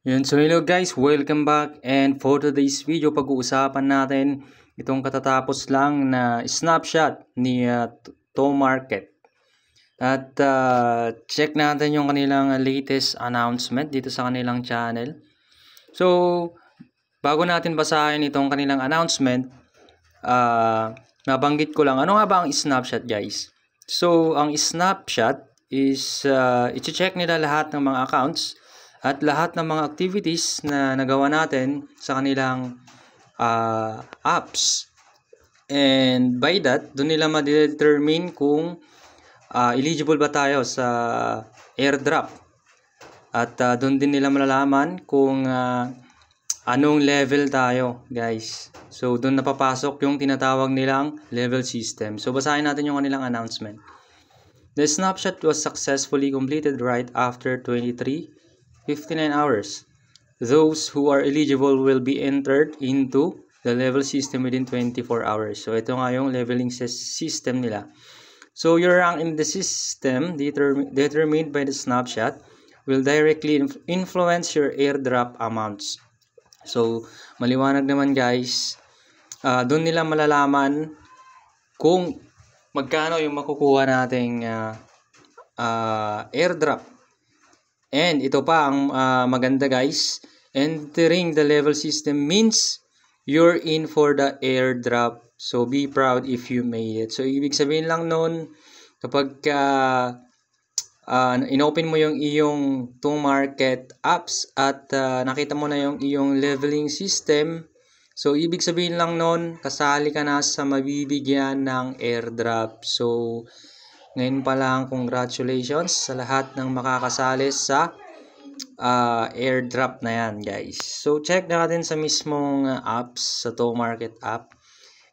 Yun, so hello guys, welcome back, and for today's video pag-uusapan natin itong katatapos lang na snapshot ni ToMarket. At check natin yung kanilang latest announcement dito sa kanilang channel. So bago natin basahin itong kanilang announcement, nabanggit ko lang ano nga ba ang snapshot guys. So ang snapshot is i-check nila lahat ng mga accounts at lahat ng mga activities na nagawa natin sa kanilang apps. And by that, doon nila ma-determine kung eligible ba tayo sa airdrop. At doon din nila malalaman kung anong level tayo, guys. So doon napapasok yung tinatawag nilang level system. So basahin natin yung kanilang announcement. The snapshot was successfully completed right after 59 hours. Those who are eligible will be entered into the level system within 24 hours. So ito nga yung leveling system nila. So your rank in the system determined by the snapshot will directly influence your airdrop amounts. So maliwanag naman guys, doon nila malalaman kung magkano yung makukuha nating airdrop. And ito pa ang maganda guys, entering the level system means you're in for the airdrop. So be proud if you made it. So ibig sabihin lang nun, kapag inopen mo yung iyong ToMarket apps at nakita mo na yung iyong leveling system, so ibig sabihin lang nun, kasali ka na sa mabibigyan ng airdrop. So ngayon pa lang, congratulations sa lahat ng makakasali sa airdrop na yan guys. So check natin sa mismong apps, sa ToMarket app.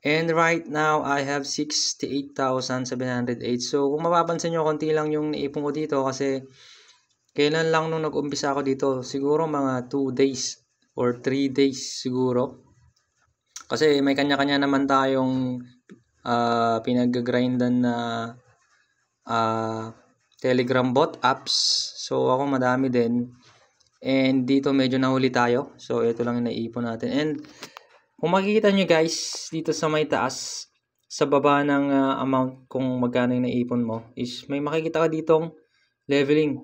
And right now, I have 68,708. So kung mapapansin nyo, konti lang yung naipon ko dito kasi kailan lang nung nag-umpisa ako dito, siguro mga 2 days or 3 days siguro. Kasi may kanya-kanya naman tayong pinag-grindan na Telegram bot apps. So ako madami din, and dito medyo nahuli tayo. So ito lang yung naipon natin. And kung makikita nyo guys, dito sa may taas, sa baba ng amount kung magkano yung naipon mo, is may makikita ka ditong leveling.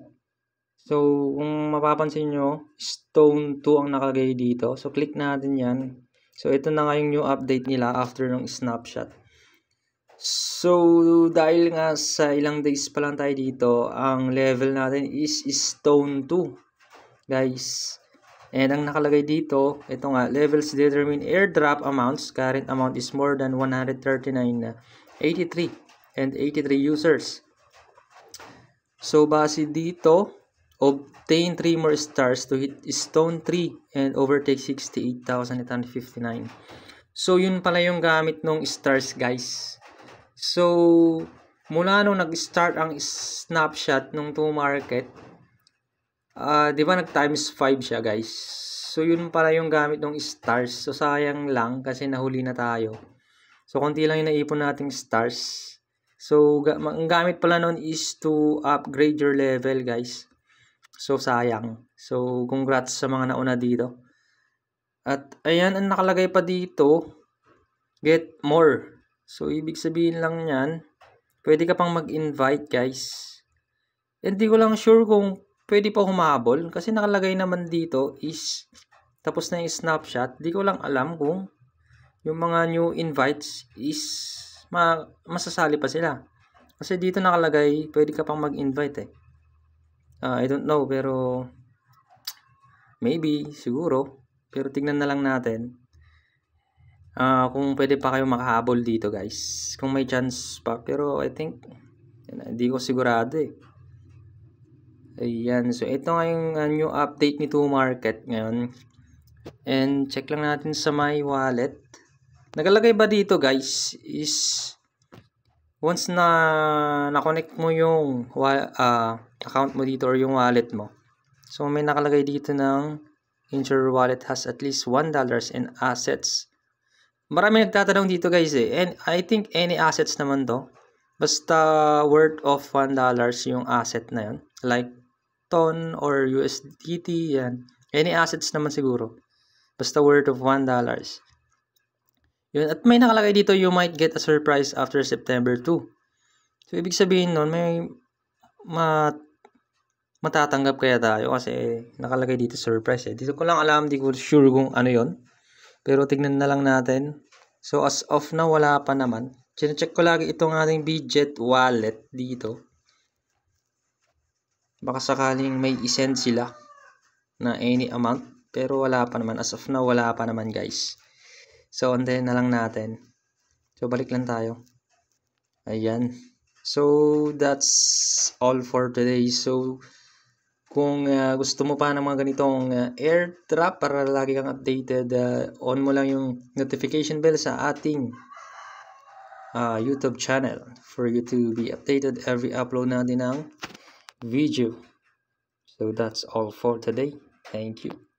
So kung mapapansin nyo, stone 2 ang nakalagay dito. So click natin yan. So ito na nga yung new update nila after ng snapshot. So dahil nga sa ilang days pa lang tayo dito, ang level natin is stone 2 guys. And ang nakalagay dito, ito nga, levels determine airdrop amounts. Current amount is more than 139.83 and 83 users. So base dito, obtain 3 more stars to hit stone 3 and overtake 68,859. So yun pala yung gamit ng stars guys. So mula nung nag-start ang snapshot nung ToMarket, di ba nag times 5 siya guys. So yun pala yung gamit ng stars. So sayang lang kasi nahuli na tayo. So konti lang yung naipon nating stars. So ang gamit pala nun is to upgrade your level guys. So sayang. So congrats sa mga nauna dito. At ayan, ang nakalagay pa dito, get more. So ibig sabihin lang yan, pwede ka pang mag-invite guys. Hindi ko lang sure kung pwede pa humahabol kasi nakalagay naman dito is tapos na yung snapshot. Di ko lang alam kung yung mga new invites is masasali pa sila. Kasi dito nakalagay pwede ka pang mag-invite I don't know, pero maybe, siguro. Pero tignan na lang natin kung pwede pa kayo makahabol dito guys. Kung may chance pa. Pero I think hindi ko sigurado Ayan, so ito nga yung new update ni ToMarket ngayon. And check lang natin sa my wallet. Nakalagay ba dito guys is once na na-connect mo yung account mo dito or yung wallet mo. So may nakalagay dito ng your wallet has at least $1 in assets. Marami nagtatanong dito guys and I think any assets naman to. Basta worth of $1 yung asset na yun. Like TON or USDT yan. Any assets naman siguro. Basta worth of $1. Yun. At may nakalagay dito, you might get a surprise after September 2. So, ibig sabihin nun, may matatanggap kaya tayo kasi nakalagay dito surprise eh. Dito ko lang alam, di ko sure kung ano yon. Pero tignan na lang natin. So, as of now, wala pa naman. Chine-check ko lagi itong ating Bjet wallet dito. Baka sakaling may isend sila na any amount. Pero wala pa naman. As of now, wala pa naman guys. So, antayin na lang natin. So, balik lang tayo. Ayan. So, that's all for today. So, kung gusto mo pa ng mga ganitong airdrop para lagi kang updated, on mo lang yung notification bell sa ating YouTube channel for you to be updated every upload natin ng video. So, that's all for today. Thank you.